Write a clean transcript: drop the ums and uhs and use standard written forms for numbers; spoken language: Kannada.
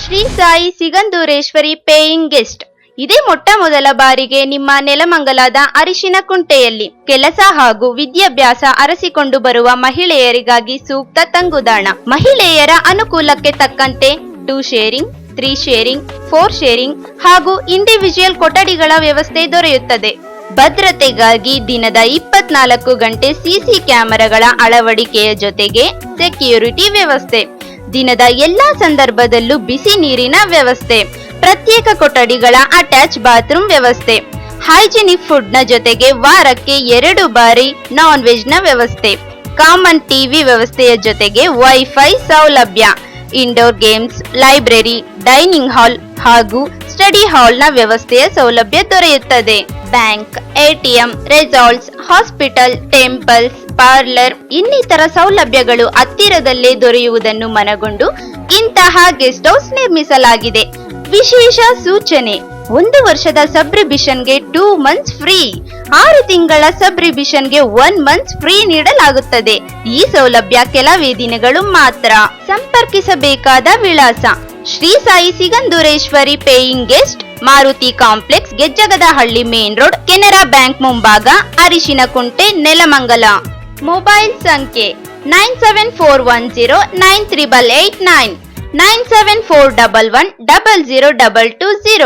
Shri Sai Sigandureshwari paying guest. ಇದೇ ಮೊಟ್ಟ ಮೊದಲ ಬಾರಿಗೆ ನಿಮ್ಮ ನೆಲಮಂಗಲದ ಅರಿಶಿನಕುಂಟೆಯಲ್ಲಿ ಕೆಲಸ ಹಾಗೂ ವಿದ್ಯಾಭ್ಯಾಸ ಅರಸಿಕೊಂಡು ಬರುವ ಮಹಿಳೆಯರಿಗಾಗಿ ಸೂಕ್ತ ತಂಗುದಾಣ. ಮಹಿಳೆಯರ ಅನುಕೂಲಕ್ಕೆ ತಕ್ಕಂತೆ 2 ಶೇರಿಂಗ್, 3 ಶೇರಿಂಗ್, 4 ಶೇರಿಂಗ್ ಹಾಗೂ ಇಂಡಿವಿಜುವಲ್ ಕೊಠಡಿಗಳ ವ್ಯವಸ್ಥೆ ದೊರೆಯುತ್ತದೆ. ಭದ್ರತೆಗಾಗಿ ದಿನದ 24 ಗಂಟೆ ಸಿಸಿ ಕ್ಯಾಮೆರಾಗಳ ಅಳವಡಿಕೆಯ ಜೊತೆಗೆ ಸೆಕ್ಯೂರಿಟಿ ವ್ಯವಸ್ಥೆ, ದಿನದ ಎಲ್ಲಾ ಸಂದರ್ಭದಲ್ಲೂ ಬಿಸಿ ನೀರಿನ ವ್ಯವಸ್ಥೆ, ಪ್ರತ್ಯೇಕ ಕೊಠಡಿಗಳ ಅಟ್ಯಾಚ್ ಬಾತ್ರೂಮ್ ವ್ಯವಸ್ಥೆ, ಹೈಜಿನಿಕ್ ಫುಡ್ ನ ಜೊತೆಗೆ ವಾರಕ್ಕೆ 2 ಬಾರಿ ನಾನ್ ವೆಜ್ ನ ವ್ಯವಸ್ಥೆ, ಕಾಮನ್ ಟಿವಿ ವ್ಯವಸ್ಥೆಯ ಜೊತೆಗೆ ವೈಫೈ ಸೌಲಭ್ಯ, indoor games, library, dining hall ಹಾಗೂ ಸ್ಟಡಿ ಹಾಲ್ ನ ವ್ಯವಸ್ಥೆಯ ಸೌಲಭ್ಯ ದೊರೆಯುತ್ತದೆ. Bank, ATM, resorts, hospital, temples, parlour ಇನ್ನಿತರ ಸೌಲಭ್ಯಗಳು ಹತ್ತಿರದಲ್ಲೇ ದೊರೆಯುವುದನ್ನು ಮನಗೊಂಡು ಇಂತಹ ಗೆಸ್ಟ್ ಹೌಸ್ ನಿರ್ಮಿಸಲಾಗಿದೆ. ವಿಶೇಷ ಸೂಚನೆ: 1 ವರ್ಷದ ಸಬ್ಸ್ಕ್ರಿಪ್ಷನ್ಗೆ 2 ಮಂತ್ಸ್ ಫ್ರೀ, 6 ತಿಂಗಳ ಸಬ್ಸ್ಕ್ರಿಪ್ಷನ್ಗೆ 1 ಮಂತ್ ಫ್ರೀ ನೀಡಲಾಗುತ್ತದೆ. ಈ ಸೌಲಭ್ಯ ಕೆಲವೇ ದಿನಗಳು ಮಾತ್ರ. ಸಂಪರ್ಕಿಸಬೇಕಾದ ವಿಳಾಸ: Shri Sai Sigandureshwari paying guest, Maruti complex, Gejjagadahalli main road, Canara bank ಮುಂಭಾಗ, ಅರಿಶಿನಕುಂಟೆ, ನೆಲಮಂಗಲ. ಮೊಬೈಲ್ ಸಂಖ್ಯೆ 9741093889, 974111002220.